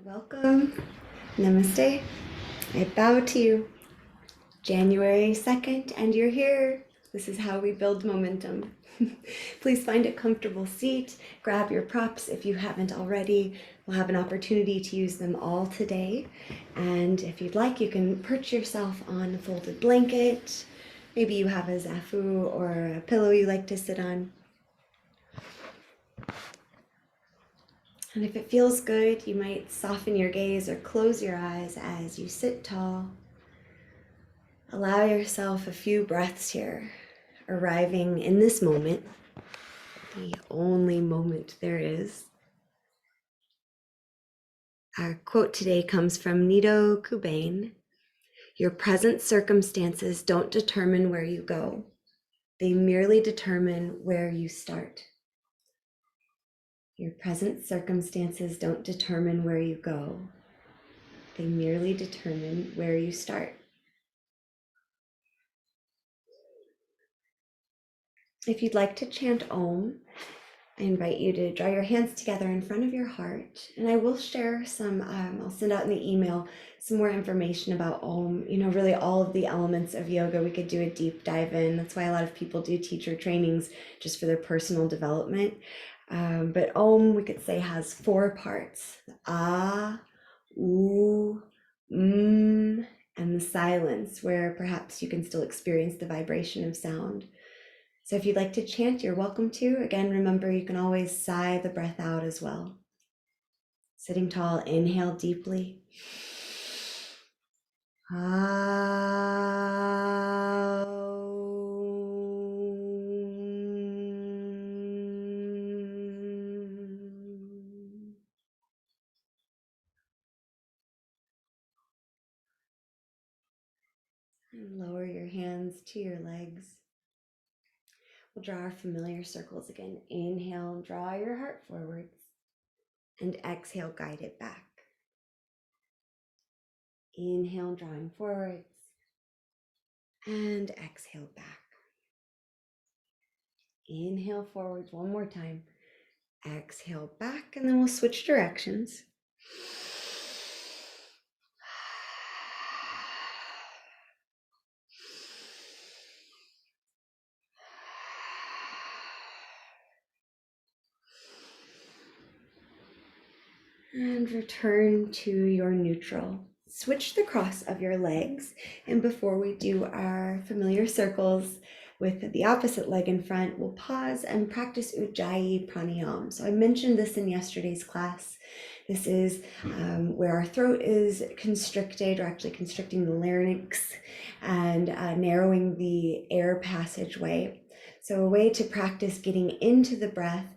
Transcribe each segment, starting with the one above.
Welcome. Namaste. I bow to you. January 2nd, and you're here. This is how we build momentum. Please find a comfortable seat. Grab your props if you haven't already. We'll have an opportunity to use them all today. And if you'd like, you can perch yourself on a folded blanket. Maybe you have a zafu or a pillow you like to sit on. And if it feels good, you might soften your gaze or close your eyes as you sit tall. Allow yourself a few breaths here, arriving in this moment, the only moment there is. Our quote today comes from Nido Qubein. Your present circumstances don't determine where you go. They merely determine where you start. Your present circumstances don't determine where you go. They merely determine where you start. If you'd like to chant Om, I invite you to draw your hands together in front of your heart, and I will share some, I'll send out in the email some more information about Om, really all of the elements of yoga. We could do a deep dive in. That's why a lot of people do teacher trainings just for their personal development. But Om, we could say, has 4 parts: Ah, U, and the silence, where perhaps you can still experience the vibration of sound. So if you'd like to chant, you're welcome to. Again, remember, you can always sigh the breath out as well. Sitting tall, inhale deeply. And lower your hands to your legs. We'll draw our familiar circles again. Inhale, draw your heart forwards, and exhale, guide it back. Inhale, drawing forwards, and exhale back. Inhale forwards one more time. Exhale back, and then we'll switch directions. And return to your neutral. Switch the cross of your legs. And before we do our familiar circles with the opposite leg in front, we'll pause and practice Ujjayi Pranayama. So I mentioned this in yesterday's class. This is where our throat is constricted, or actually constricting the larynx and narrowing the air passageway. So a way to practice getting into the breath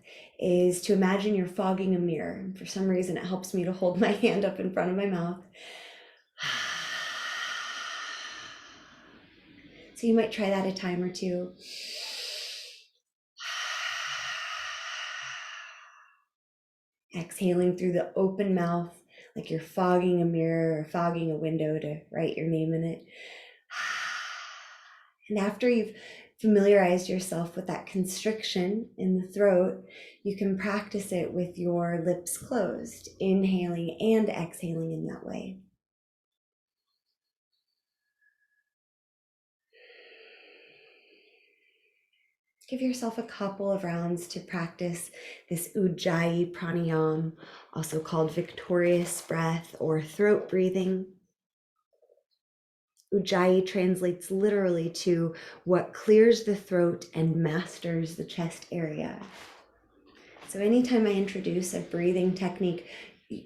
is to imagine you're fogging a mirror. For some reason, it helps me to hold my hand up in front of my mouth. So you might try that a time or two. Exhaling through the open mouth, like you're fogging a mirror or fogging a window to write your name in it. And after you've familiarized yourself with that constriction in the throat, you can practice it with your lips closed, inhaling and exhaling in that way. Give yourself a couple of rounds to practice this Ujjayi Pranayama, also called victorious breath or throat breathing. Ujjayi translates literally to what clears the throat and masters the chest area. So anytime I introduce a breathing technique,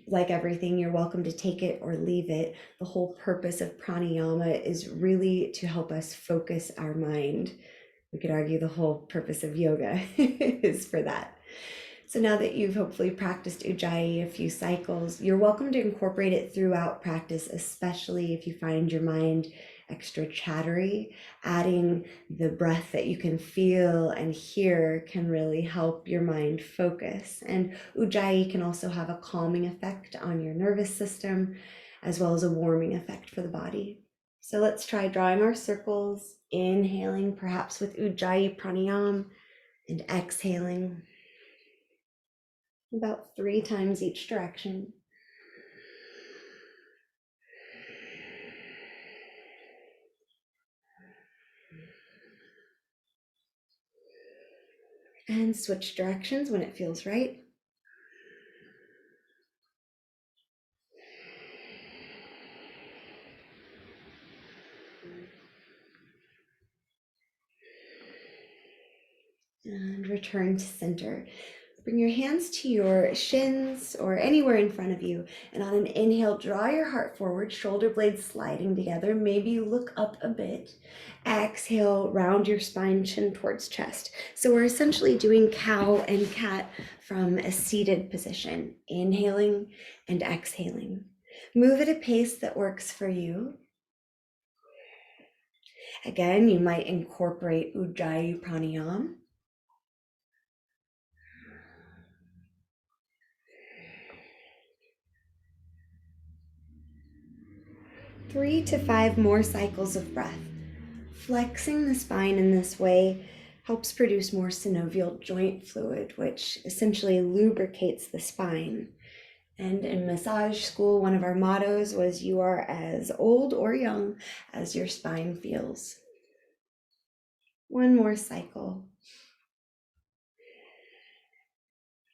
like everything, you're welcome to take it or leave it. The whole purpose of pranayama is really to help us focus our mind. We could argue the whole purpose of yoga is for that. So now that you've hopefully practiced Ujjayi a few cycles, you're welcome to incorporate it throughout practice, especially if you find your mind extra chattery. Adding the breath that you can feel and hear can really help your mind focus. And Ujjayi can also have a calming effect on your nervous system, as well as a warming effect for the body. So let's try drawing our circles, inhaling perhaps with Ujjayi Pranayama, and exhaling about 3 times each direction. And switch directions when it feels right. And return to center. Bring your hands to your shins or anywhere in front of you. And on an inhale, draw your heart forward, shoulder blades sliding together. Maybe you look up a bit. Exhale, round your spine, chin towards chest. So we're essentially doing cow and cat from a seated position, inhaling and exhaling. Move at a pace that works for you. Again, you might incorporate Ujjayi Pranayama. 3 to 5 more cycles of breath. Flexing the spine in this way helps produce more synovial joint fluid, which essentially lubricates the spine. And in massage school, one of our mottos was, you are as old or young as your spine feels. One more cycle.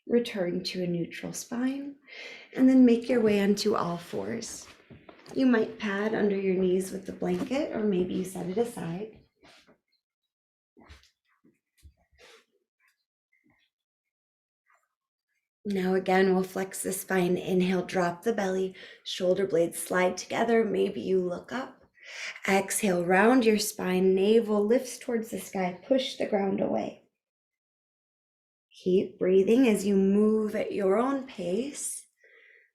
Return to a neutral spine, and then make your way onto all fours. You might pad under your knees with the blanket, or maybe you set it aside. Now again, we'll flex the spine. Inhale, drop the belly, shoulder blades slide together. Maybe you look up. Exhale, round your spine, navel lifts towards the sky, push the ground away. Keep breathing as you move at your own pace.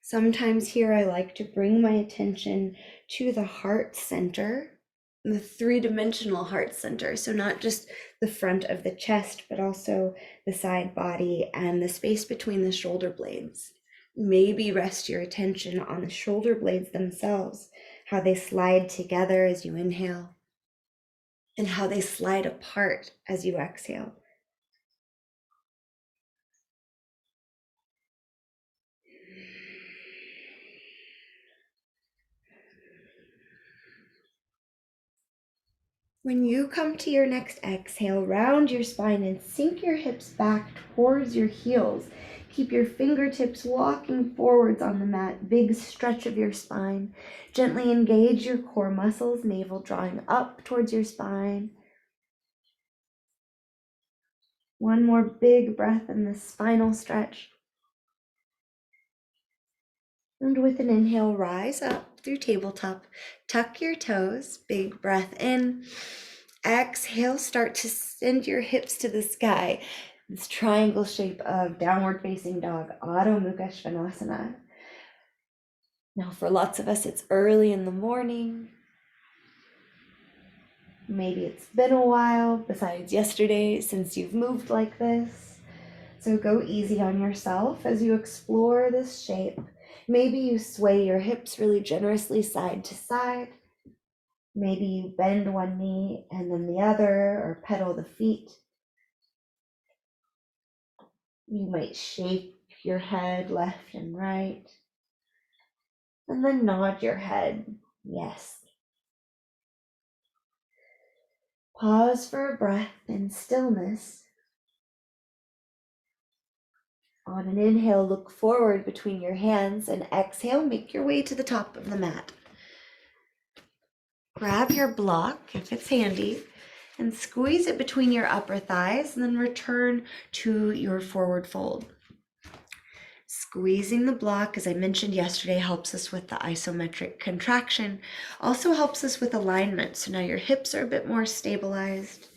Sometimes here I like to bring my attention to the heart center, the three-dimensional heart center. So not just the front of the chest, but also the side body and the space between the shoulder blades. Maybe rest your attention on the shoulder blades themselves, how they slide together as you inhale, and how they slide apart as you exhale. When you come to your next exhale, round your spine and sink your hips back towards your heels. Keep your fingertips walking forwards on the mat, big stretch of your spine. Gently engage your core muscles, navel drawing up towards your spine. One more big breath in the spinal stretch. And with an inhale, rise up through tabletop. Tuck your toes, big breath in. Exhale, start to send your hips to the sky. This triangle shape of downward facing dog, Adho Mukha Svanasana. Now for lots of us, it's early in the morning. Maybe it's been a while, besides yesterday, since you've moved like this. So go easy on yourself as you explore this shape. Maybe you sway your hips really generously side to side. Maybe you bend one knee and then the other, or pedal the feet. You might shake your head left and right, and then nod your head, yes. Pause for a breath in stillness. On an inhale, look forward between your hands, and exhale, make your way to the top of the mat. Grab your block, if it's handy, and squeeze it between your upper thighs, and then return to your forward fold. Squeezing the block, as I mentioned yesterday, helps us with the isometric contraction, also helps us with alignment. So now your hips are a bit more stabilized.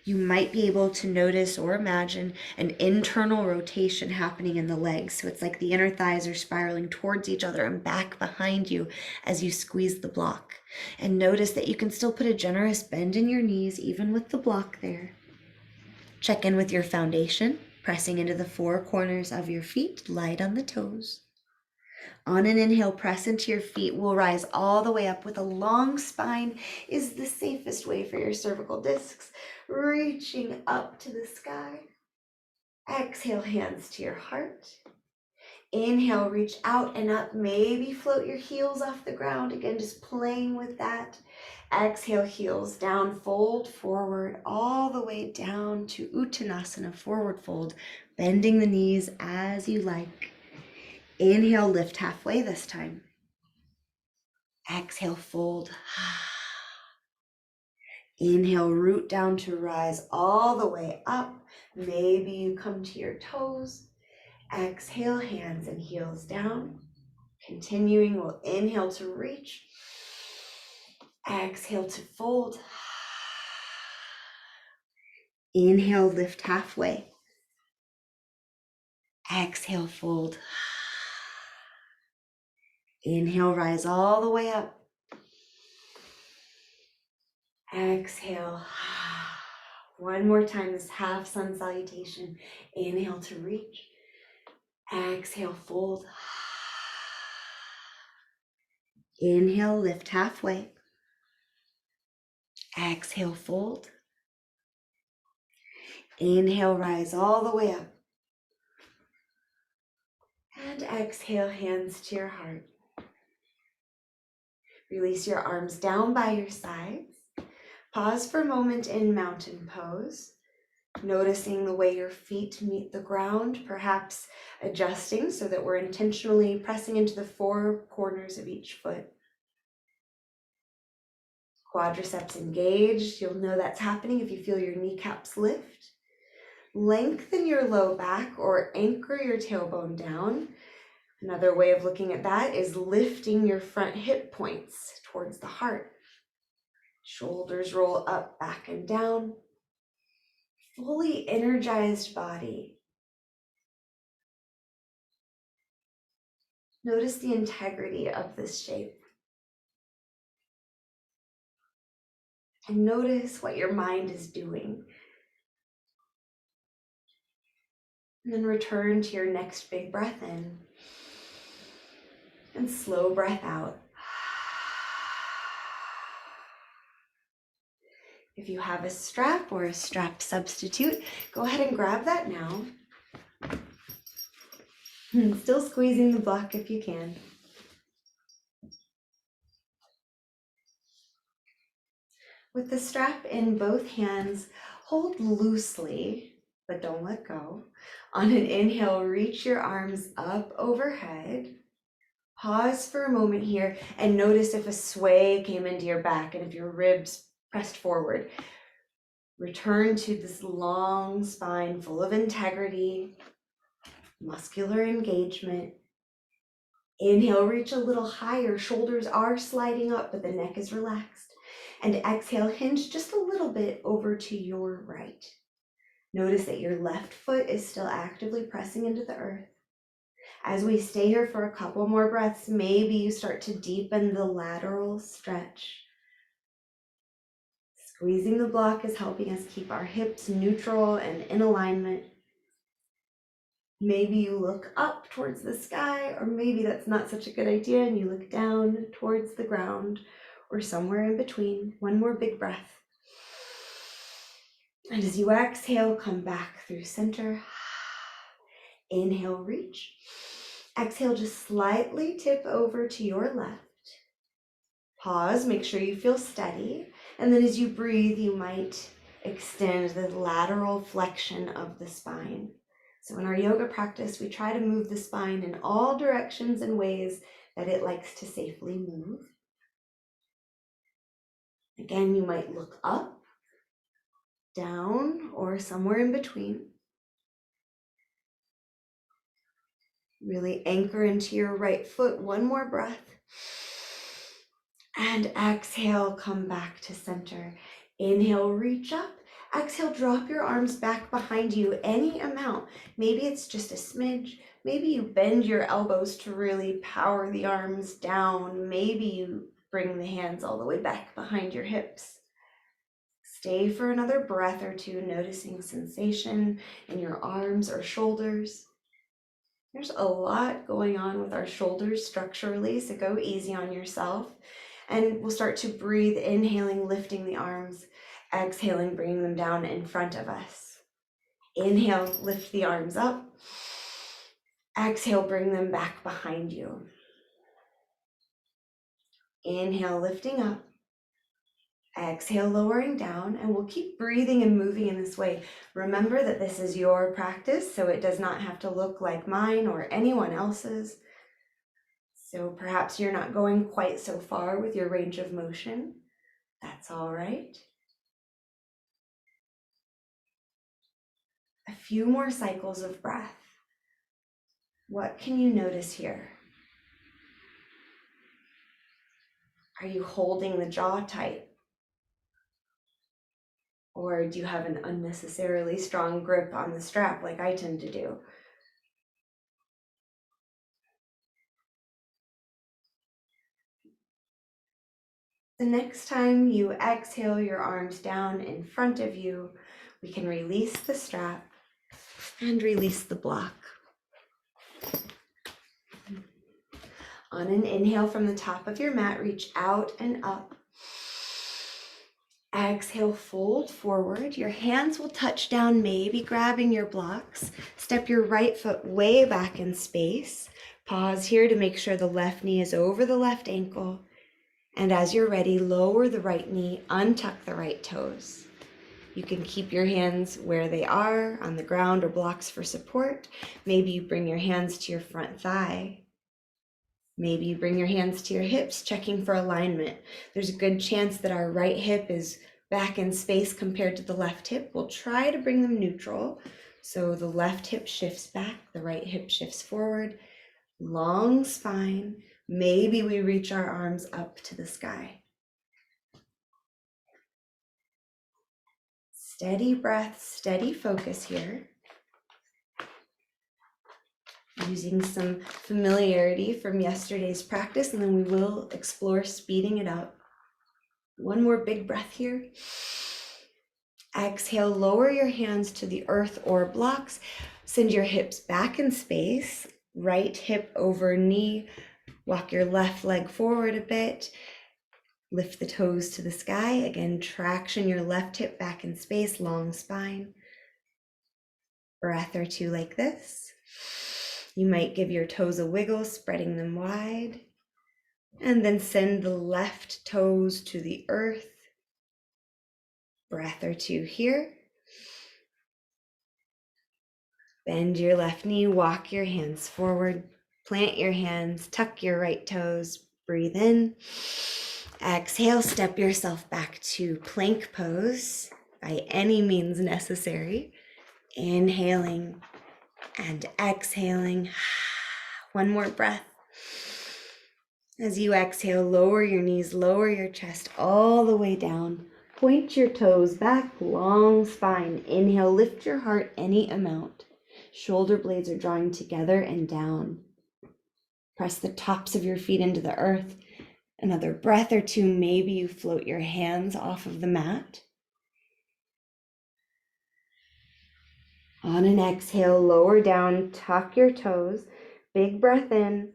You might be able to notice or imagine an internal rotation happening in the legs. So it's like the inner thighs are spiraling towards each other and back behind you as you squeeze the block. And notice that you can still put a generous bend in your knees, even with the block there. Check in with your foundation, pressing into the four corners of your feet, light on the toes. On an inhale, press into your feet. We'll rise all the way up with a long spine is the safest way for your cervical discs, reaching up to the sky. Exhale, hands to your heart. Inhale, reach out and up. Maybe float your heels off the ground. Again, just playing with that. Exhale, heels down, fold forward all the way down to Uttanasana, forward fold, bending the knees as you like. Inhale, lift halfway this time. Exhale, fold. Inhale, root down to rise all the way up. Maybe you come to your toes. Exhale, hands and heels down. Continuing, we'll inhale to reach. Exhale to fold. Inhale, lift halfway. Exhale, fold. Inhale, rise all the way up. Exhale. One more time, this half sun salutation. Inhale to reach. Exhale, fold. Inhale, lift halfway. Exhale, fold. Inhale, rise all the way up. And exhale, hands to your heart. Release your arms down by your sides. Pause for a moment in mountain pose, noticing the way your feet meet the ground, perhaps adjusting so that we're intentionally pressing into the four corners of each foot. Quadriceps engaged. You'll know that's happening if you feel your kneecaps lift. Lengthen your low back or anchor your tailbone down. Another way of looking at that is lifting your front hip points towards the heart. Shoulders roll up, back and down. Fully energized body. Notice the integrity of this shape. And notice what your mind is doing. And then return to your next big breath in. And slow breath out. If you have a strap or a strap substitute, go ahead and grab that now. Still squeezing the block if you can. With the strap in both hands, hold loosely, but don't let go. On an inhale, reach your arms up overhead. Pause for a moment here and notice if a sway came into your back and if your ribs pressed forward. Return to this long spine full of integrity, muscular engagement. Inhale, reach a little higher. Shoulders are sliding up, but the neck is relaxed. And exhale, hinge just a little bit over to your right. Notice that your left foot is still actively pressing into the earth. As we stay here for a couple more breaths, maybe you start to deepen the lateral stretch. Squeezing the block is helping us keep our hips neutral and in alignment. Maybe you look up towards the sky, or maybe that's not such a good idea and you look down towards the ground or somewhere in between. One more big breath. And as you exhale, come back through center. Inhale, reach. Exhale, just slightly tip over to your left. Pause, make sure you feel steady. And then as you breathe, you might extend the lateral flexion of the spine. So in our yoga practice, we try to move the spine in all directions and ways that it likes to safely move. Again, you might look up, down, or somewhere in between. Really anchor into your right foot. One more breath. And exhale, come back to center. Inhale, reach up. Exhale, drop your arms back behind you any amount. Maybe it's just a smidge. Maybe you bend your elbows to really power the arms down. Maybe you bring the hands all the way back behind your hips. Stay for another breath or two, noticing sensation in your arms or shoulders. There's a lot going on with our shoulders structurally, so go easy on yourself. And we'll start to breathe, inhaling, lifting the arms, exhaling, bringing them down in front of us. Inhale, lift the arms up. Exhale, bring them back behind you. Inhale, lifting up. Exhale, lowering down, and we'll keep breathing and moving in this way. Remember that this is your practice, so it does not have to look like mine or anyone else's. So perhaps you're not going quite so far with your range of motion. That's all right. A few more cycles of breath. What can you notice here? Are you holding the jaw tight? Or do you have an unnecessarily strong grip on the strap like I tend to do? The next time you exhale your arms down in front of you, we can release the strap and release the block. On an inhale from the top of your mat, reach out and up. Exhale, fold forward. Your hands will touch down, maybe grabbing your blocks. Step your right foot way back in space. Pause here to make sure the left knee is over the left ankle. And as you're ready, lower the right knee, untuck the right toes. You can keep your hands where they are, on the ground or blocks for support. Maybe you bring your hands to your front thigh. Maybe you bring your hands to your hips, checking for alignment. There's a good chance that our right hip is back in space compared to the left hip. We'll try to bring them neutral. So the left hip shifts back, the right hip shifts forward. Long spine. Maybe we reach our arms up to the sky. Steady breath, steady focus here. Using some familiarity from yesterday's practice, and then we will explore speeding it up. One more big breath here. Exhale, lower your hands to the earth or blocks. Send your hips back in space. Right hip over knee. Walk your left leg forward a bit. Lift the toes to the sky. Again, traction your left hip back in space, long spine. Breath or two like this. You might give your toes a wiggle, spreading them wide. And then send the left toes to the earth. Breath or two here. Bend your left knee, walk your hands forward. Plant your hands, tuck your right toes. Breathe in. Exhale, step yourself back to plank pose by any means necessary. Inhaling and exhaling. One more breath. As you exhale, lower your knees, lower your chest all the way down. Point your toes back, long spine. Inhale, lift your heart any amount. Shoulder blades are drawing together and down. Press the tops of your feet into the earth. Another breath or two, maybe you float your hands off of the mat. On an exhale, lower down, tuck your toes. Big breath in.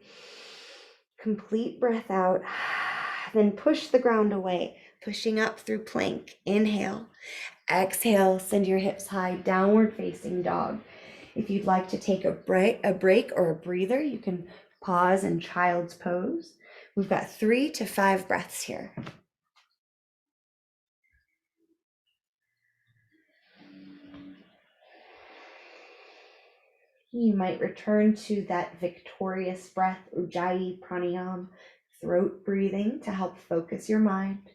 Complete breath out. Then push the ground away, pushing up through plank. Inhale. Exhale, send your hips high, downward facing dog. If you'd like to take a break or a breather, you can pause in child's pose. We've got 3 to 5 breaths here. You might return to that victorious breath, Ujjayi Pranayam, throat breathing to help focus your mind.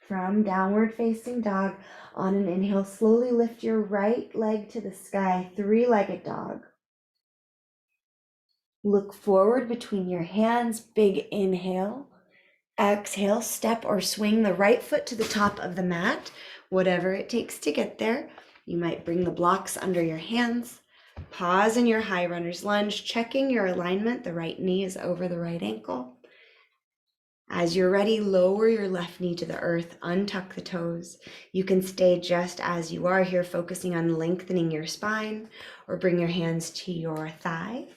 From downward facing dog, on an inhale, slowly lift your right leg to the sky, 3-legged dog. Look forward between your hands, big inhale. Exhale, step or swing the right foot to the top of the mat, whatever it takes to get there. You might bring the blocks under your hands. Pause in your high runner's lunge, checking your alignment. The right knee is over the right ankle. As you're ready, lower your left knee to the earth, untuck the toes. You can stay just as you are here, focusing on lengthening your spine, or bring your hands to your thigh.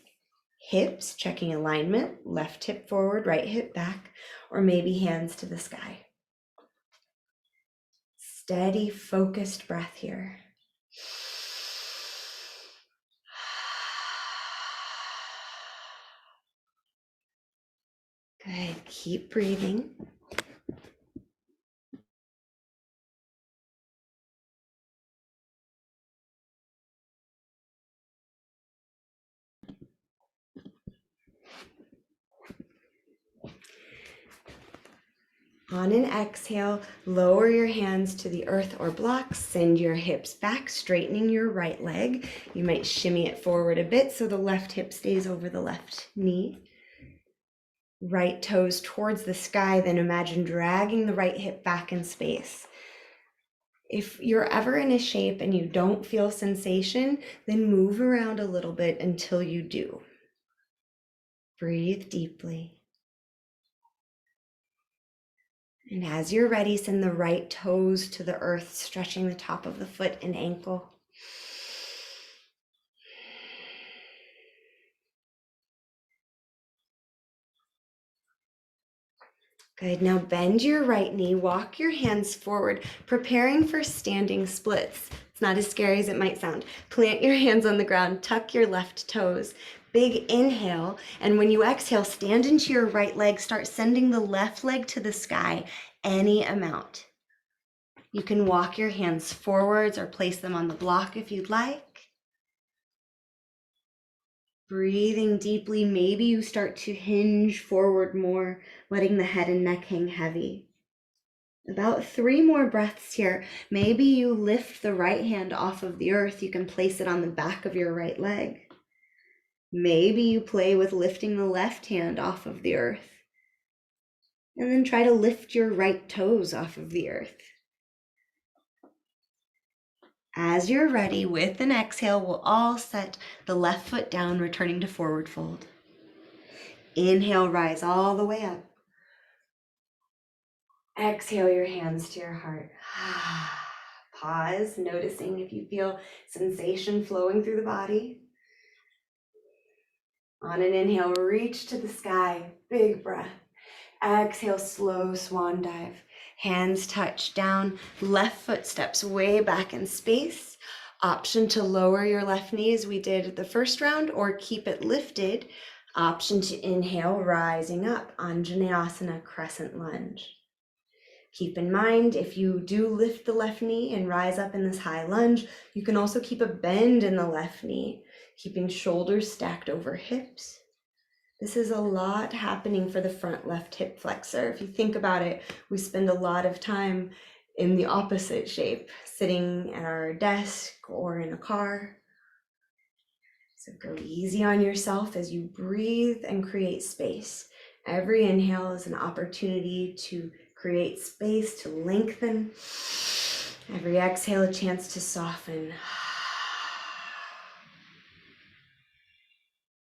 Hips, checking alignment, left hip forward, right hip back, or maybe hands to the sky. Steady, focused breath here. Good, keep breathing. On an exhale, lower your hands to the earth or blocks, send your hips back, straightening your right leg. You might shimmy it forward a bit so the left hip stays over the left knee. Right toes towards the sky, then imagine dragging the right hip back in space. If you're ever in a shape and you don't feel sensation, then move around a little bit until you do. Breathe deeply. And as you're ready, send the right toes to the earth, stretching the top of the foot and ankle. Good. Now bend your right knee, walk your hands forward, preparing for standing splits. It's not as scary as it might sound. Plant your hands on the ground, tuck your left toes. Big inhale, and when you exhale, stand into your right leg, start sending the left leg to the sky, any amount. You can walk your hands forwards or place them on the block if you'd like. Breathing deeply, maybe you start to hinge forward more, letting the head and neck hang heavy. About 3 more breaths here. Maybe you lift the right hand off of the earth. You can place it on the back of your right leg. Maybe you play with lifting the left hand off of the earth. And then try to lift your right toes off of the earth. As you're ready, with an exhale, we'll all set the left foot down, returning to forward fold. Inhale, rise all the way up. Exhale your hands to your heart. Pause, noticing if you feel sensation flowing through the body. On an inhale, reach to the sky, big breath. Exhale, slow swan dive. Hands touch down, left foot steps way back in space. Option to lower your left knee as we did the first round, or keep it lifted. Option to inhale, rising up, Anjaneyasana, crescent lunge. Keep in mind, if you do lift the left knee and rise up in this high lunge, you can also keep a bend in the left knee, keeping shoulders stacked over hips. This is a lot happening for the front left hip flexor. If you think about it, we spend a lot of time in the opposite shape, sitting at our desk or in a car. So go easy on yourself as you breathe and create space. Every inhale is an opportunity to create space, to lengthen. Every exhale, a chance to soften.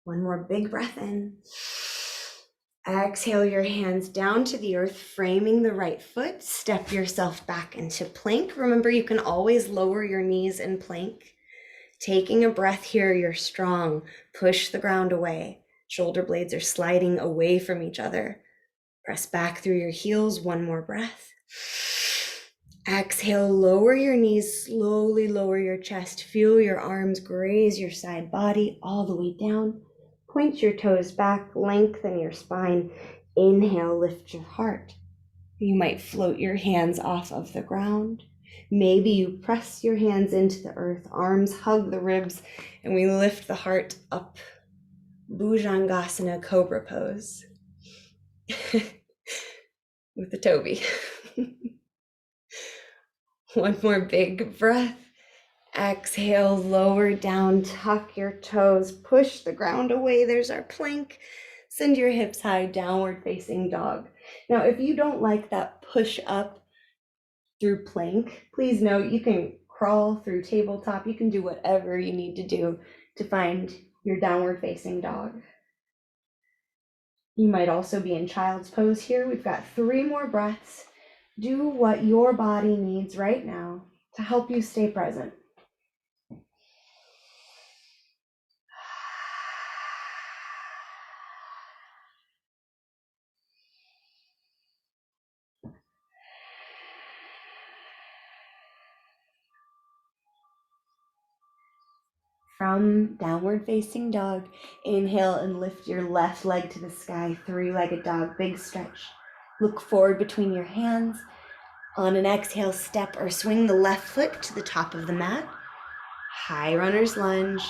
One more big breath in. Exhale your hands down to the earth, framing the right foot. Step yourself back into plank. Remember, you can always lower your knees in plank. Taking a breath here, you're strong. Push the ground away. Shoulder blades are sliding away from each other. Press back through your heels. One more breath. Exhale, lower your knees, slowly lower your chest. Feel your arms graze your side body all the way down. Point your toes back, lengthen your spine. Inhale, lift your heart. You might float your hands off of the ground. Maybe you press your hands into the earth, arms hug the ribs, and we lift the heart up. Bhujangasana, cobra pose. With the Toby. One more big breath. Exhale, lower down, tuck your toes, push the ground away. There's our plank. Send your hips high, downward facing dog. Now, if you don't like that push up through plank, please note you can crawl through tabletop. You can do whatever you need to do to find your downward facing dog. You might also be in child's pose here. We've got 3 more breaths. Do what your body needs right now to help you stay present. From downward facing dog, inhale and lift your left leg to the sky, three-legged dog, big stretch. Look forward between your hands. On an exhale, step or swing the left foot to the top of the mat. High runner's lunge.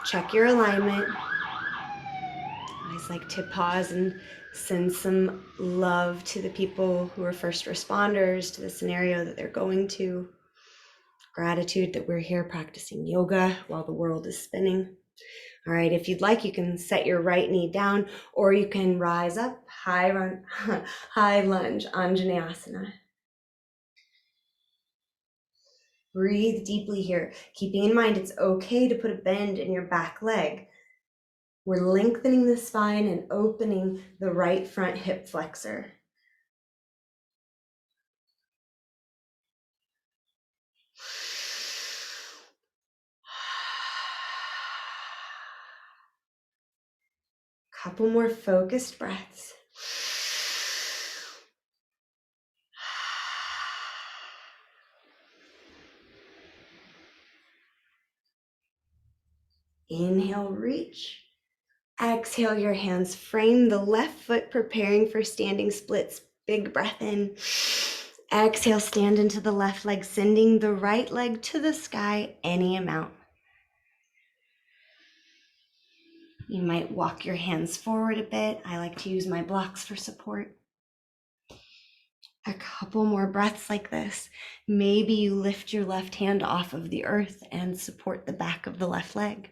Check your alignment. I always like to pause and send some love to the people who are first responders to the scenario that they're going to. Gratitude that we're here practicing yoga while the world is spinning. All right, if you'd like, you can set your right knee down, or you can rise up, high lunge, Anjaneyasana. Breathe deeply here, keeping in mind it's okay to put a bend in your back leg. We're lengthening the spine and opening the right front hip flexor. Couple more focused breaths. Inhale, reach. Exhale, your hands frame the left foot, preparing for standing splits. Big breath in. Exhale, stand into the left leg, sending the right leg to the sky, any amount. You might walk your hands forward a bit. I like to use my blocks for support. A couple more breaths like this. Maybe you lift your left hand off of the earth and support the back of the left leg.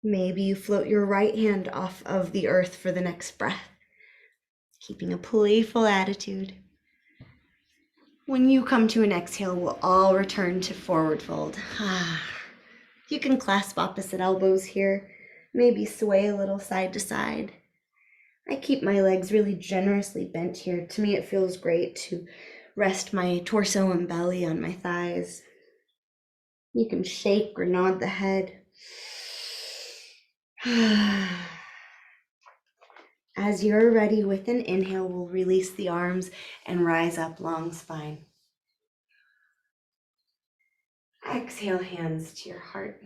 Maybe you float your right hand off of the earth for the next breath, keeping a playful attitude. When you come to an exhale, we'll all return to forward fold. You can clasp opposite elbows here, maybe sway a little side to side. I keep my legs really generously bent here. To me, it feels great to rest my torso and belly on my thighs. You can shake or nod the head. As you're ready, with an inhale, we'll release the arms and rise up, long spine. Exhale, hands to your heart.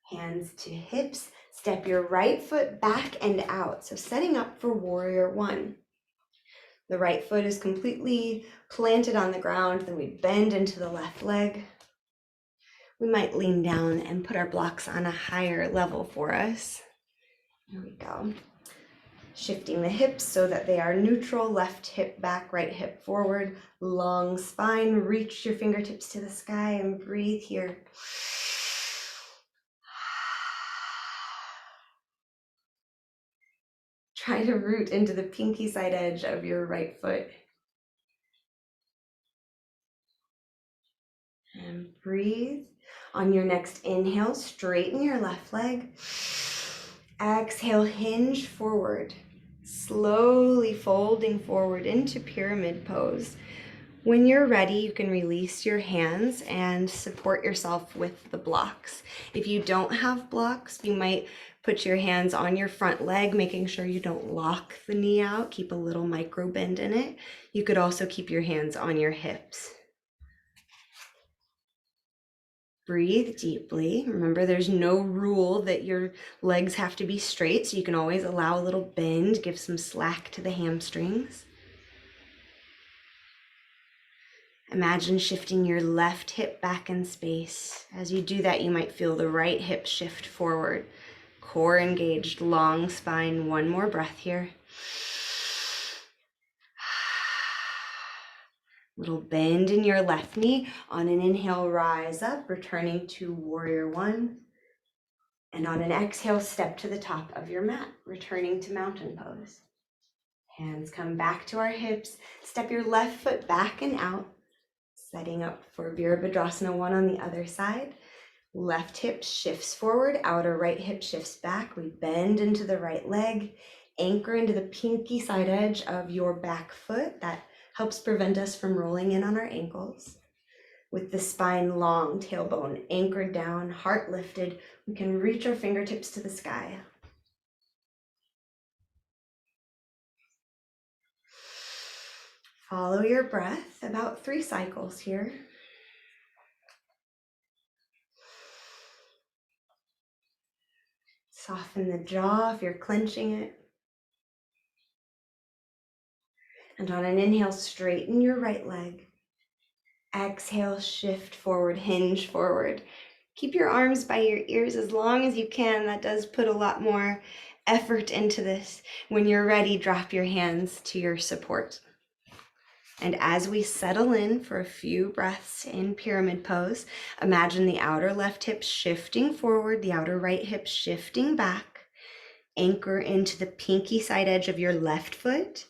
Hands to hips. Step your right foot back and out. So setting up for warrior one. The right foot is completely planted on the ground. Then we bend into the left leg. We might lean down and put our blocks on a higher level for us. Here we go. Shifting the hips so that they are neutral, left hip back, right hip forward, long spine. Reach your fingertips to the sky and breathe here. Try to root into the pinky side edge of your right foot. And breathe. On your next inhale, straighten your left leg. Exhale, hinge forward. Slowly folding forward into pyramid pose. When you're ready, you can release your hands and support yourself with the blocks. If you don't have blocks, you might put your hands on your front leg, making sure you don't lock the knee out. Keep a little micro bend in it. You could also keep your hands on your hips. Breathe deeply. Remember, there's no rule that your legs have to be straight, so you can always allow a little bend, give some slack to the hamstrings. Imagine shifting your left hip back in space. As you do that, you might feel the right hip shift forward. Core engaged, long spine. One more breath here. Little bend in your left knee. On an inhale, rise up, returning to warrior one. And on an exhale, step to the top of your mat, returning to mountain pose. Hands come back to our hips. Step your left foot back and out. Setting up for Virabhadrasana 1 on the other side. Left hip shifts forward, outer right hip shifts back. We bend into the right leg, anchor into the pinky side edge of your back foot. That helps prevent us from rolling in on our ankles. With the spine long, tailbone anchored down, heart lifted, we can reach our fingertips to the sky. Follow your breath, about 3 cycles here. Soften the jaw if you're clenching it. And on an inhale, straighten your right leg. Exhale, shift forward, hinge forward. Keep your arms by your ears as long as you can. That does put a lot more effort into this. When you're ready, drop your hands to your support. And as we settle in for a few breaths in pyramid pose, imagine the outer left hip shifting forward, the outer right hip shifting back. Anchor into the pinky side edge of your left foot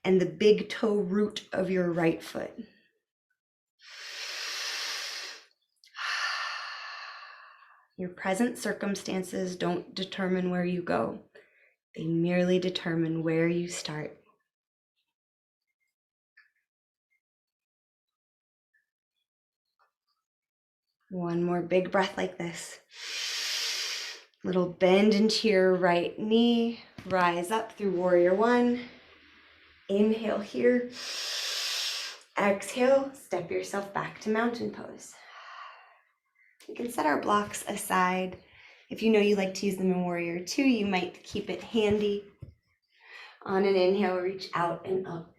and the big toe root of your right foot. Your present circumstances don't determine where you go. They merely determine where you start. One more big breath like this. Little bend into your right knee. Rise up through warrior one. Inhale here. Exhale, step yourself back to mountain pose. We can set our blocks aside. If you know you like to use them in warrior two, you might keep it handy. On an inhale, reach out and up.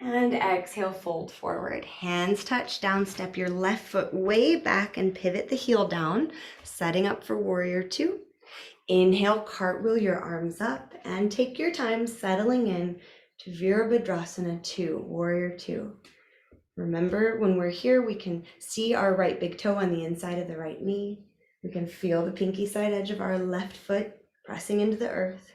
And exhale, fold forward. Hands touch down, step your left foot way back and pivot the heel down, setting up for warrior two. Inhale, cartwheel your arms up and take your time settling in to Virabhadrasana 2, warrior two. Remember, when we're here, we can see our right big toe on the inside of the right knee. We can feel the pinky side edge of our left foot pressing into the earth.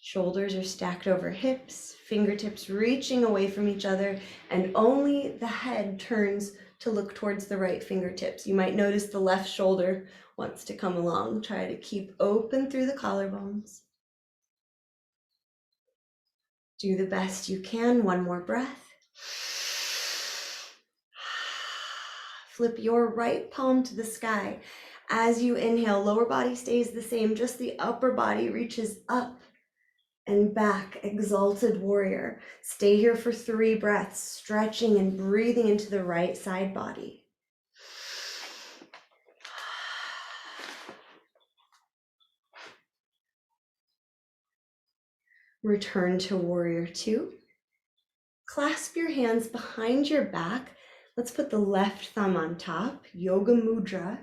Shoulders are stacked over hips, fingertips reaching away from each other, and only the head turns to look towards the right fingertips. You might notice the left shoulder wants to come along. Try to keep open through the collarbones. Do the best you can. One more breath. Flip your right palm to the sky. As you inhale, lower body stays the same, just the upper body reaches up and back, exalted warrior. Stay here for 3 breaths, stretching and breathing into the right side body. Return to warrior two. Clasp your hands behind your back. Let's put the left thumb on top, yoga mudra.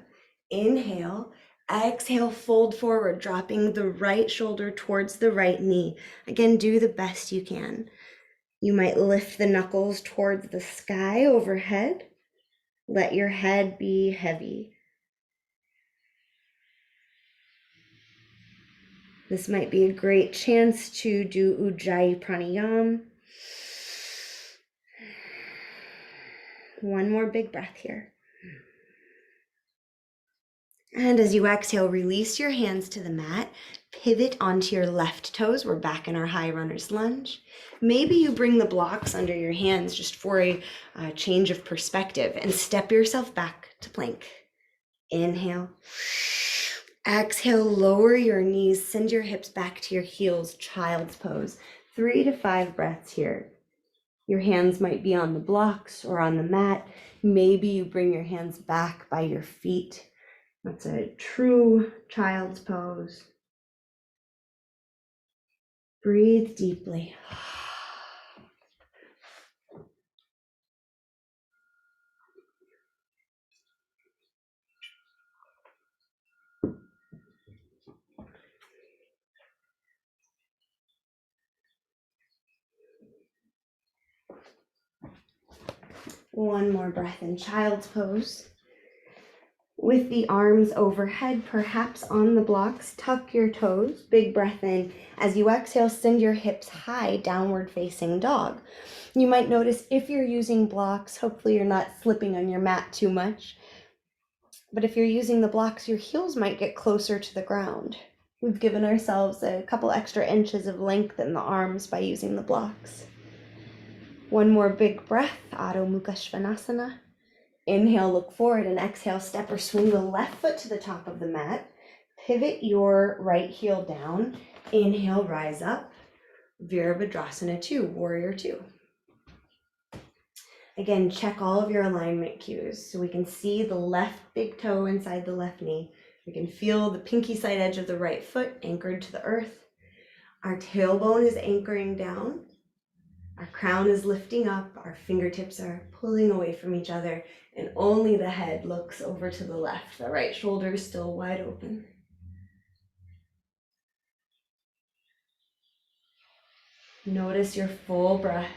Inhale, exhale, fold forward, dropping the right shoulder towards the right knee. Again, do the best you can. You might lift the knuckles towards the sky overhead. Let your head be heavy. This might be a great chance to do Ujjayi Pranayam. One more big breath here. And as you exhale, release your hands to the mat. Pivot onto your left toes. We're back in our high runner's lunge. Maybe you bring the blocks under your hands just for a change of perspective and step yourself back to plank. Inhale. Exhale, lower your knees, send your hips back to your heels, child's pose. 3 to 5 breaths here. Your hands might be on the blocks or on the mat. Maybe you bring your hands back by your feet. That's a true child's pose. Breathe deeply. One more breath in child's pose. With the arms overhead, perhaps on the blocks, tuck your toes, big breath in. As you exhale, send your hips high, downward facing dog. You might notice if you're using blocks, hopefully you're not slipping on your mat too much. But if you're using the blocks, your heels might get closer to the ground. We've given ourselves a couple extra inches of length in the arms by using the blocks. One more big breath, Adho Mukha Svanasana. Inhale, look forward, and exhale, step or swing the left foot to the top of the mat. Pivot your right heel down. Inhale, rise up. Virabhadrasana 2, Warrior 2. Again, check all of your alignment cues so we can see the left big toe inside the left knee. We can feel the pinky side edge of the right foot anchored to the earth. Our tailbone is anchoring down. Our crown is lifting up. Our fingertips are pulling away from each other, and only the head looks over to the left. The right shoulder is still wide open. Notice your full breath.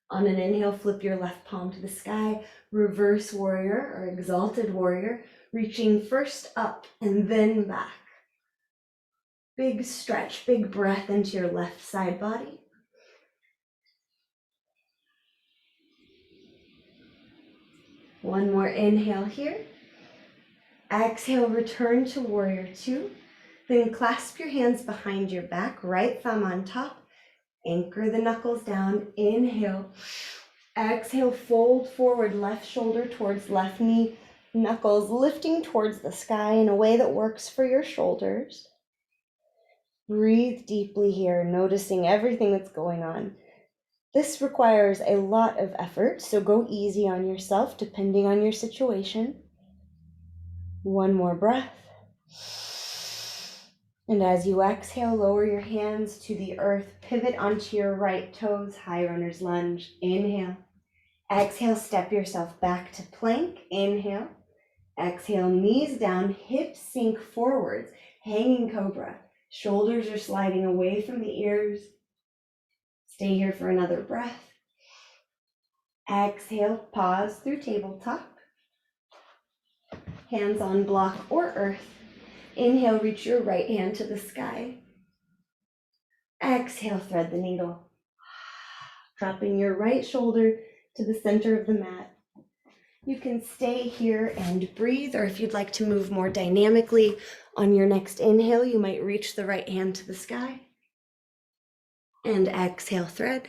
On an inhale, flip your left palm to the sky, reverse warrior or exalted warrior, reaching first up and then back. Big stretch, big breath into your left side body. One more inhale here. Exhale, return to warrior 2. Then clasp your hands behind your back, right thumb on top. Anchor the knuckles down. Inhale. Exhale, fold forward, left shoulder towards left knee, knuckles lifting towards the sky in a way that works for your shoulders. Breathe deeply here, noticing everything that's going on. This requires a lot of effort, so go easy on yourself depending on your situation. One more breath. And as you exhale, lower your hands to the earth, pivot onto your right toes, high runner's lunge. Inhale. Exhale, step yourself back to plank. Inhale. Exhale, knees down, hips sink forwards, hanging cobra. Shoulders are sliding away from the ears. Stay here for another breath. Exhale, pause through tabletop. Hands on block or earth. Inhale, reach your right hand to the sky. Exhale, thread the needle. Dropping your right shoulder to the center of the mat. You can stay here and breathe, or if you'd like to move more dynamically, on your next inhale, you might reach the right hand to the sky. And exhale, thread.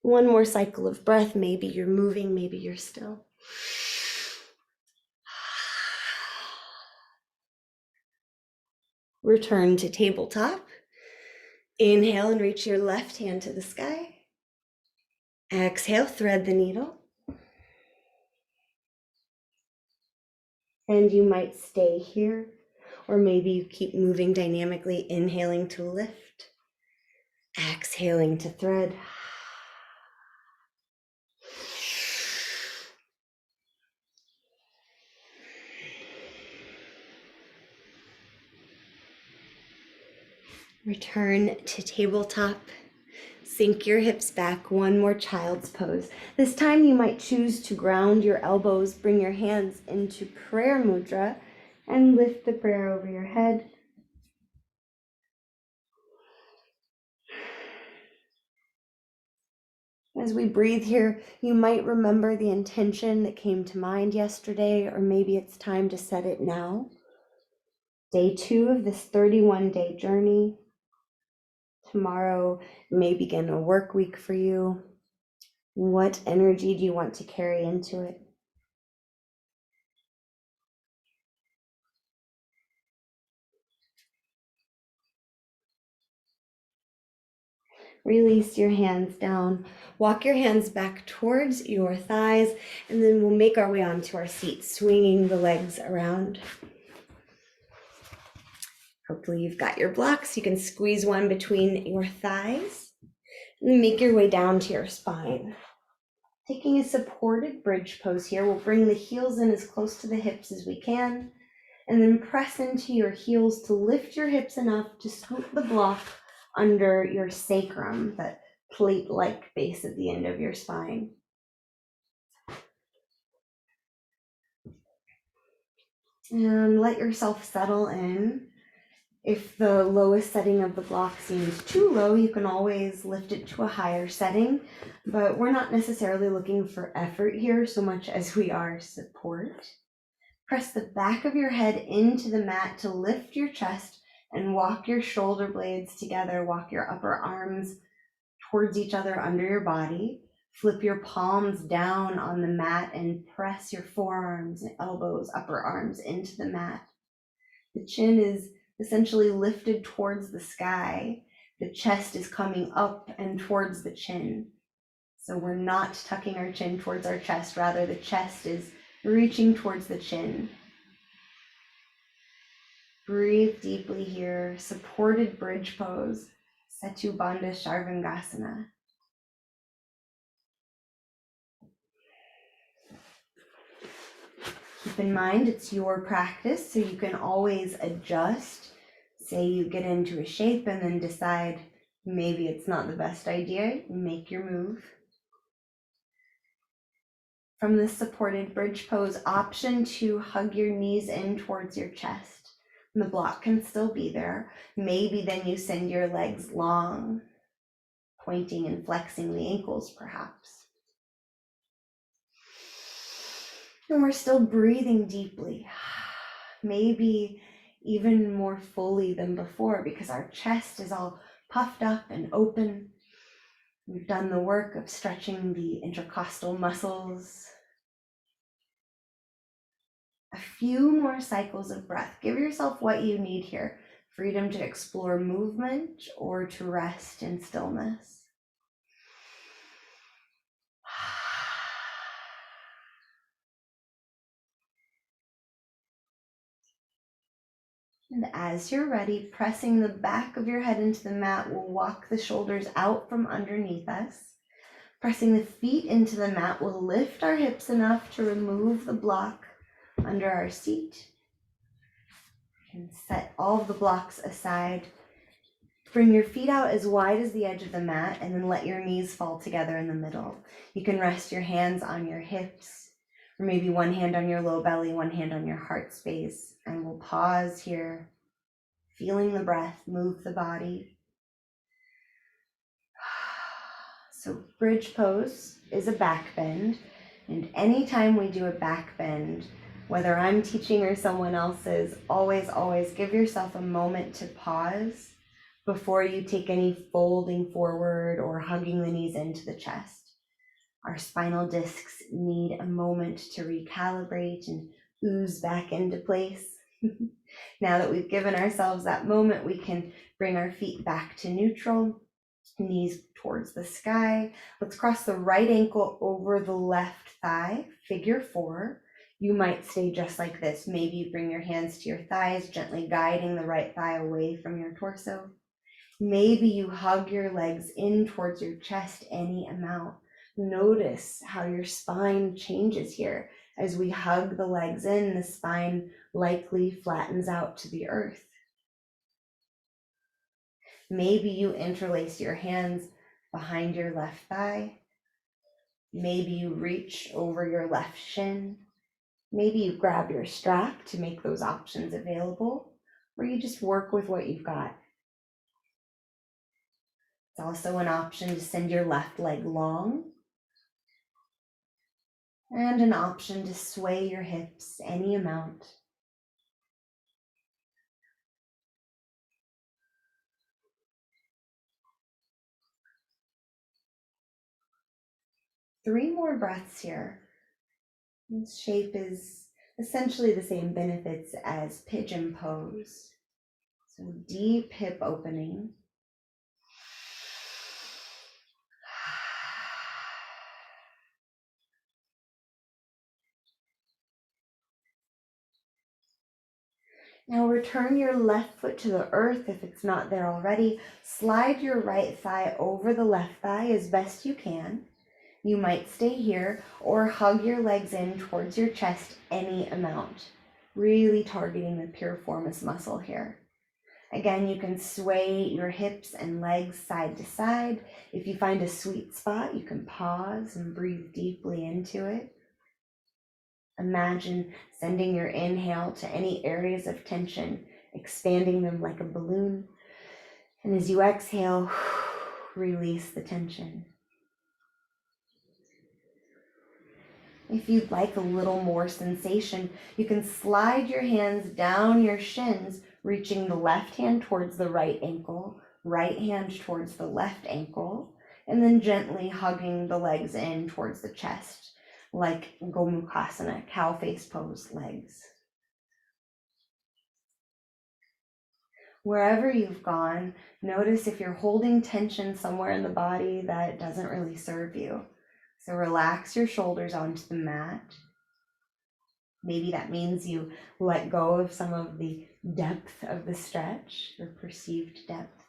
One more cycle of breath. Maybe you're moving, maybe you're still. Return to tabletop. Inhale and reach your left hand to the sky. Exhale, thread the needle. And you might stay here, or maybe you keep moving dynamically, inhaling to lift, exhaling to thread. Return to tabletop. Sink your hips back, one more child's pose. This time you might choose to ground your elbows, bring your hands into prayer mudra, and lift the prayer over your head. As we breathe here, you might remember the intention that came to mind yesterday, or maybe it's time to set it now. Day 2 of this 31-day journey. Tomorrow may begin a work week for you. What energy do you want to carry into it? Release your hands down. Walk your hands back towards your thighs, and then we'll make our way onto our seat, swinging the legs around. Hopefully you've got your blocks. You can squeeze one between your thighs, and then make your way down to your spine. Taking a supported bridge pose here, we'll bring the heels in as close to the hips as we can, and then press into your heels to lift your hips enough to scoop the block under your sacrum, that plate-like base at the end of your spine. And let yourself settle in. If the lowest setting of the block seems too low, you can always lift it to a higher setting, but we're not necessarily looking for effort here so much as we are support. Press the back of your head into the mat to lift your chest and walk your shoulder blades together, walk your upper arms towards each other under your body. Flip your palms down on the mat and press your forearms and elbows, upper arms into the mat. The chin is essentially lifted towards the sky. The chest is coming up and towards the chin. So we're not tucking our chin towards our chest, rather the chest is reaching towards the chin. Breathe deeply here, supported bridge pose, Setu Bandha Sharvangasana. Keep in mind it's your practice, so you can always adjust. Say you get into a shape and then decide maybe it's not the best idea, make your move. From this supported bridge pose, option to hug your knees in towards your chest. And the block can still be there. Maybe then you send your legs long, pointing and flexing the ankles perhaps. And we're still breathing deeply. Maybe even more fully than before because our chest is all puffed up and open. We've done the work of stretching the intercostal muscles. A few more cycles of breath. Give yourself what you need here. Freedom to explore movement or to rest in stillness. And as you're ready, pressing the back of your head into the mat, we'll walk the shoulders out from underneath us. Pressing the feet into the mat, we'll lift our hips enough to remove the block under our seat. And set all of the blocks aside. Bring your feet out as wide as the edge of the mat and then let your knees fall together in the middle. You can rest your hands on your hips, or maybe one hand on your low belly, one hand on your heart space. And we'll pause here, feeling the breath move the body. So bridge pose is a back bend. And anytime we do a back bend, whether I'm teaching or someone else is, always give yourself a moment to pause before you take any folding forward or hugging the knees into the chest. Our spinal discs need a moment to recalibrate and ooze back into place. Now that we've given ourselves that moment, we can bring our feet back to neutral, knees towards the sky. Let's cross the right ankle over the left thigh, figure 4. You might stay just like this. Maybe you bring your hands to your thighs, gently guiding the right thigh away from your torso. Maybe you hug your legs in towards your chest any amount. Notice how your spine changes here. As we hug the legs in, the spine likely flattens out to the earth. Maybe you interlace your hands behind your left thigh. Maybe you reach over your left shin. Maybe you grab your strap to make those options available, or you just work with what you've got. It's also an option to send your left leg long, and an option to sway your hips any amount. Three more breaths here. This shape is essentially the same benefits as pigeon pose. So deep hip opening. Now return your left foot to the earth if it's not there already. Slide your right thigh over the left thigh as best you can. You might stay here or hug your legs in towards your chest any amount, really targeting the piriformis muscle here. Again, you can sway your hips and legs side to side. If you find a sweet spot, you can pause and breathe deeply into it. Imagine sending your inhale to any areas of tension, expanding them like a balloon. And as you exhale, release the tension. If you'd like a little more sensation, you can slide your hands down your shins, reaching the left hand towards the right ankle, right hand towards the left ankle. and then gently hugging the legs in towards the chest, like Gomukhasana, cow face pose legs. Wherever you've gone, notice if you're holding tension somewhere in the body that doesn't really serve you. So relax your shoulders onto the mat. Maybe that means you let go of some of the depth of the stretch, or perceived depth.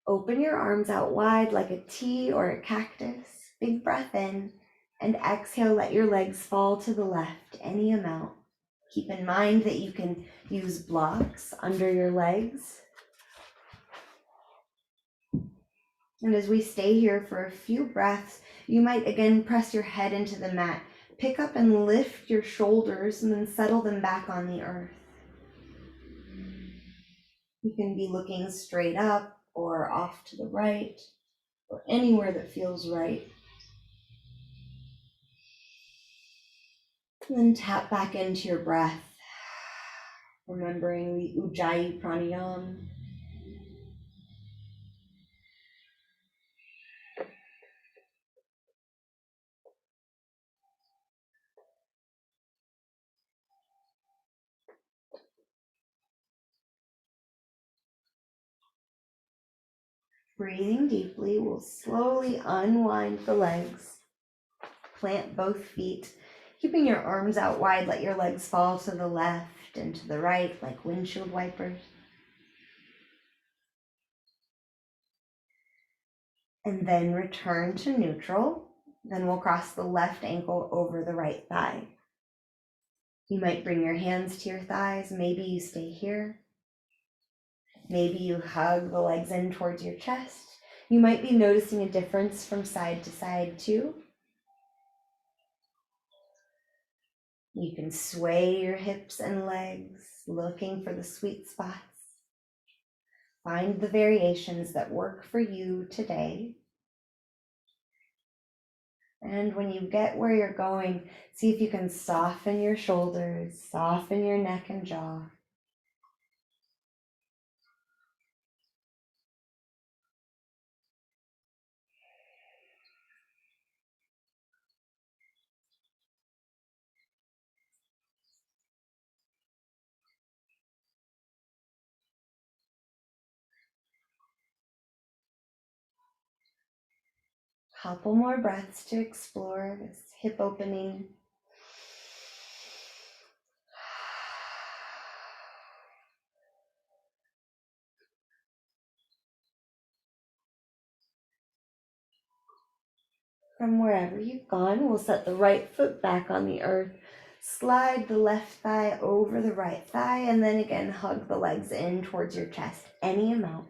Open your arms out wide like a T or a cactus. Big breath in, and exhale, let your legs fall to the left, any amount. Keep in mind that you can use blocks under your legs. And as we stay here for a few breaths, you might again press your head into the mat. Pick up and lift your shoulders and then settle them back on the earth. You can be looking straight up or off to the right or anywhere that feels right. And then tap back into your breath, remembering the Ujjayi Pranayama. Breathing deeply, we'll slowly unwind the legs. Plant both feet, keeping your arms out wide. Let your legs fall to the left and to the right like windshield wipers. And then return to neutral. Then we'll cross the left ankle over the right thigh. You might bring your hands to your thighs. Maybe you stay here. Maybe you hug the legs in towards your chest. You might be noticing a difference from side to side too. You can sway your hips and legs, looking for the sweet spots. Find the variations that work for you today. And when you get where you're going, see if you can soften your shoulders, soften your neck and jaw. Couple more breaths to explore this hip opening. From wherever you've gone, we'll set the right foot back on the earth. Slide the left thigh over the right thigh, and then again hug the legs in towards your chest, any amount.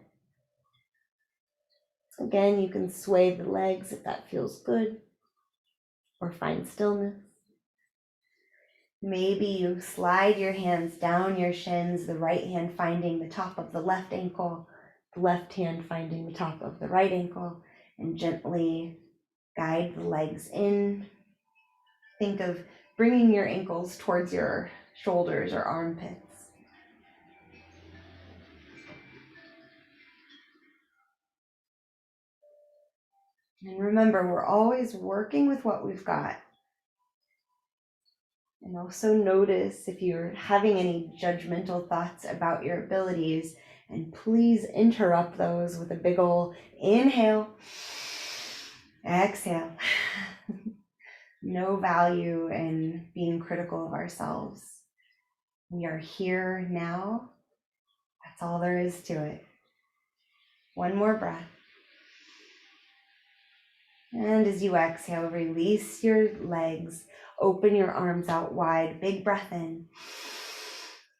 Again, you can sway the legs if that feels good, or find stillness. Maybe you slide your hands down your shins, the right hand finding the top of the left ankle, the left hand finding the top of the right ankle, and gently guide the legs in. Think of bringing your ankles towards your shoulders or armpits. And remember, we're always working with what we've got. And also notice if you're having any judgmental thoughts about your abilities, and please interrupt those with a big ol' inhale, exhale. No value in being critical of ourselves. We are here now. That's all there is to it. One more breath. And as you exhale, release your legs. Open your arms out wide. Big breath in.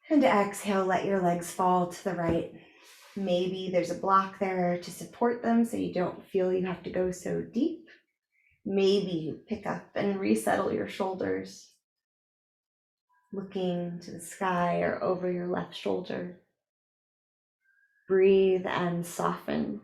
And exhale, let your legs fall to the right. Maybe there's a block there to support them so you don't feel you have to go so deep. Maybe you pick up and resettle your shoulders, looking to the sky or over your left shoulder. Breathe and soften.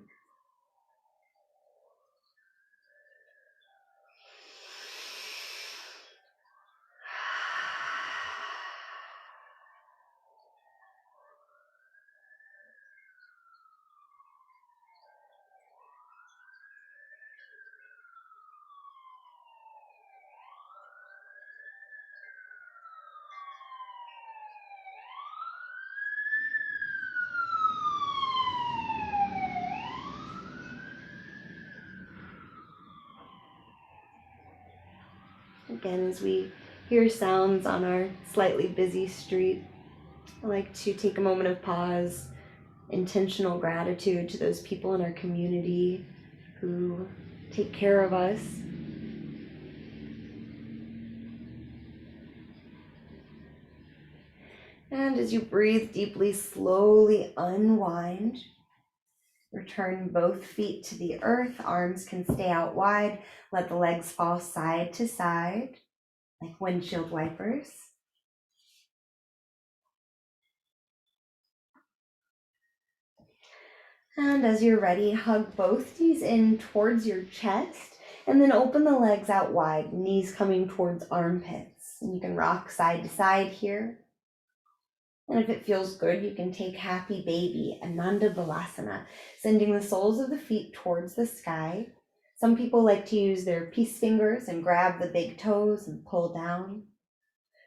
Again, as we hear sounds on our slightly busy street, I like to take a moment of pause, intentional gratitude to those people in our community who take care of us. And as you breathe deeply, slowly unwind. Return both feet to the earth. Arms can stay out wide. Let the legs fall side to side like windshield wipers. And as you're ready, hug both knees in towards your chest and then open the legs out wide, knees coming towards armpits. And you can rock side to side here. And if it feels good, you can take Happy Baby, Ananda Balasana, sending the soles of the feet towards the sky. Some people like to use their peace fingers and grab the big toes and pull down.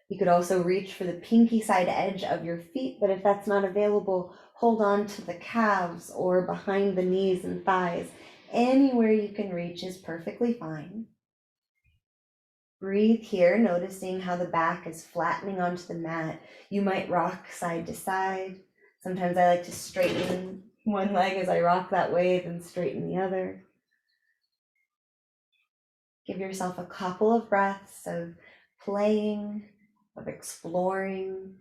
You could also reach for the pinky side edge of your feet, but if that's not available, hold on to the calves or behind the knees and thighs. Anywhere you can reach is perfectly fine. Breathe here, noticing how the back is flattening onto the mat. You might rock side to side. Sometimes I like to straighten one leg as I rock that way, then straighten the other. Give yourself a couple of breaths of playing, of exploring,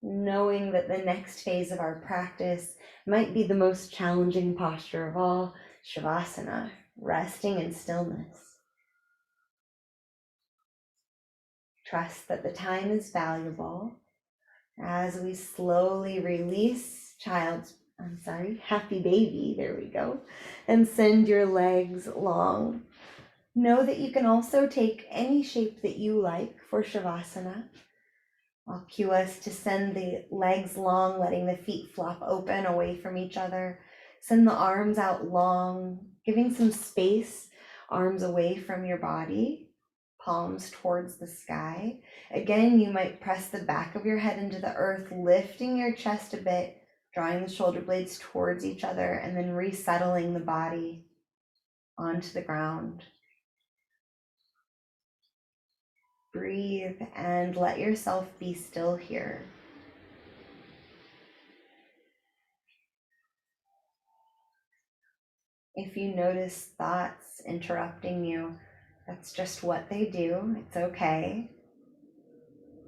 knowing that the next phase of our practice might be the most challenging posture of all, Shavasana, resting in stillness. Trust that the time is valuable as we slowly release Happy Baby, there we go, and send your legs long. Know that you can also take any shape that you like for Shavasana. I'll cue us to send the legs long, letting the feet flop open away from each other. Send the arms out long, giving some space, arms away from your body, palms towards the sky. Again, you might press the back of your head into the earth, lifting your chest a bit, drawing the shoulder blades towards each other, and then resettling the body onto the ground. Breathe and let yourself be still here. If you notice thoughts interrupting you, that's just what they do. It's okay.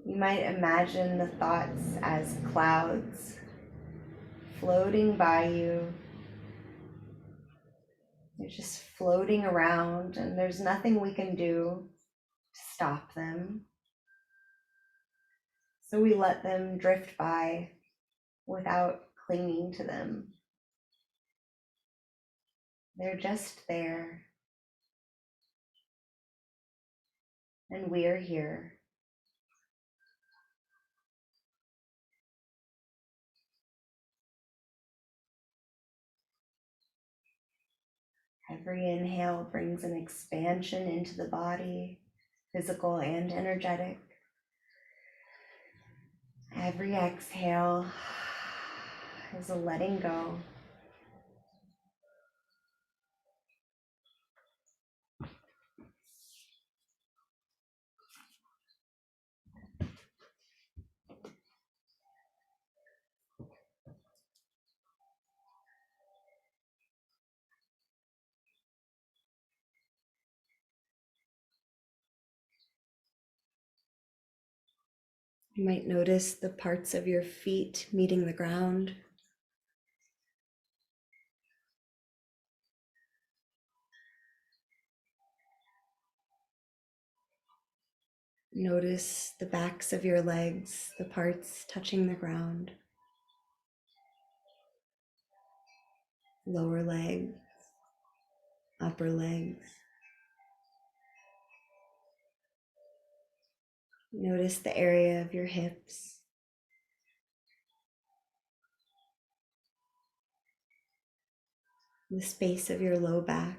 You might imagine the thoughts as clouds floating by you. They're just floating around, and there's nothing we can do to stop them. So we let them drift by without clinging to them. They're just there. And we're here. Every inhale brings an expansion into the body, physical and energetic. Every exhale is a letting go. You might notice the parts of your feet meeting the ground. Notice the backs of your legs, the parts touching the ground. Lower legs, upper legs. Notice the area of your hips. The space of your low back,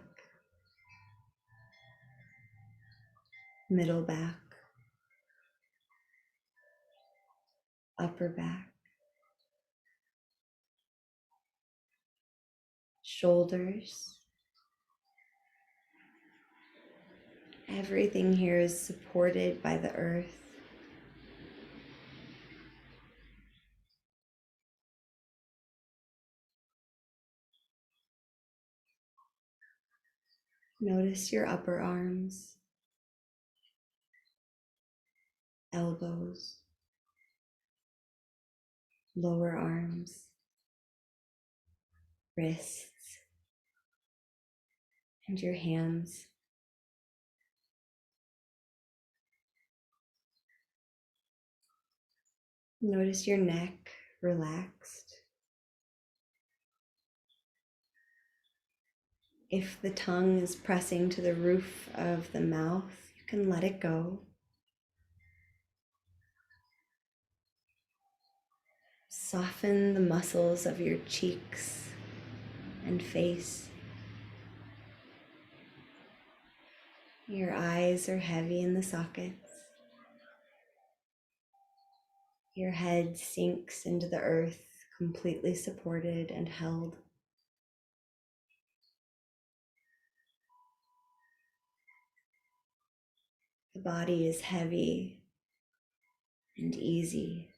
middle back, upper back, shoulders, Everything here is supported by the earth. Notice your upper arms, elbows, lower arms, wrists, and your hands. Notice your neck relaxed. If the tongue is pressing to the roof of the mouth, you can let it go. Soften the muscles of your cheeks and face. Your eyes are heavy in the sockets. Your head sinks into the earth, completely supported and held. The body is heavy and easy.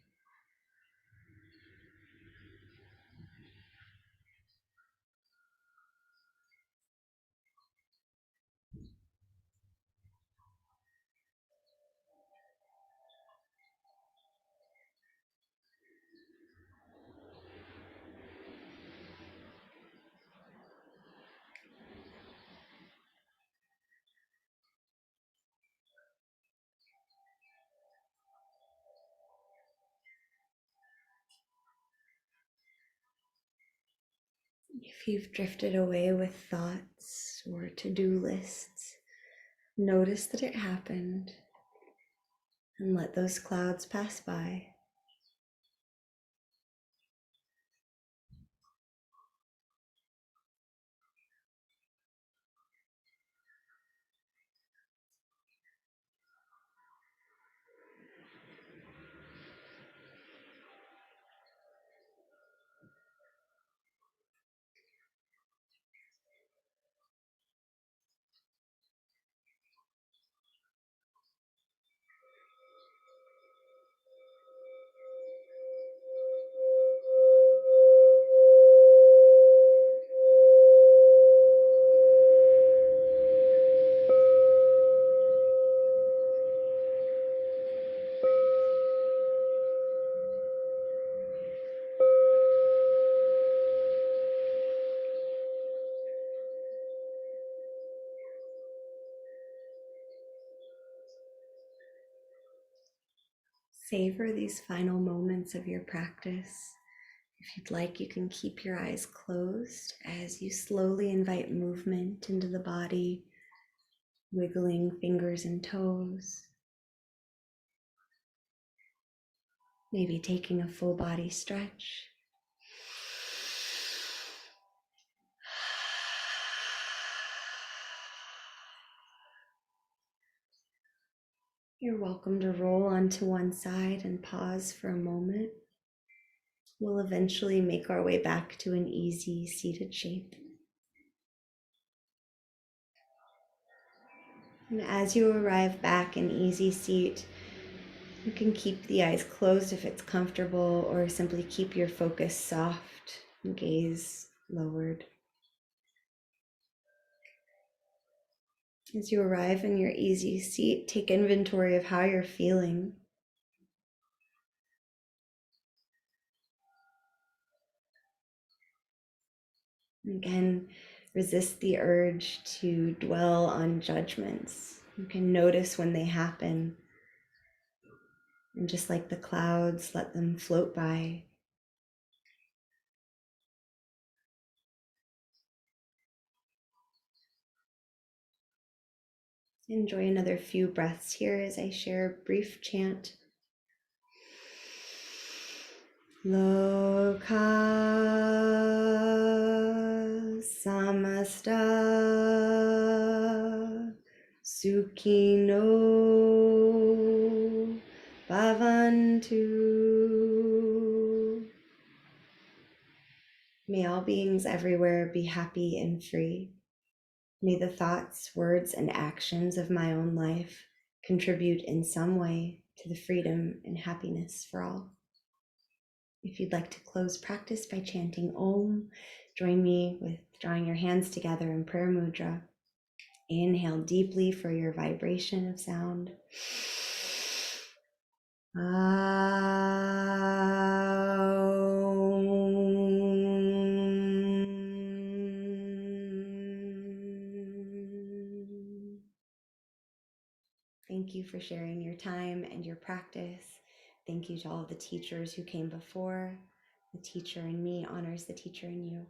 If you've drifted away with thoughts or to-do lists, notice that it happened and let those clouds pass by. Savor these final moments of your practice. If you'd like, you can keep your eyes closed as you slowly invite movement into the body, wiggling fingers and toes, maybe taking a full body stretch. You're welcome to roll onto one side and pause for a moment. We'll eventually make our way back to an easy seated shape. And as you arrive back in easy seat, you can keep the eyes closed if it's comfortable, or simply keep your focus soft and gaze lowered. As you arrive in your easy seat, take inventory of how you're feeling. Again, resist the urge to dwell on judgments. You can notice when they happen, and just like the clouds, let them float by. Enjoy another few breaths here as I share a brief chant. Loka samasta sukhino bhavantu. May all beings everywhere be happy and free. May the thoughts, words, and actions of my own life contribute in some way to the freedom and happiness for all. If you'd like to close practice by chanting Om, join me with drawing your hands together in prayer mudra. Inhale deeply for your vibration of sound. Thank you for sharing your time and your practice. Thank you to all of the teachers who came before. The teacher in me honors the teacher in you.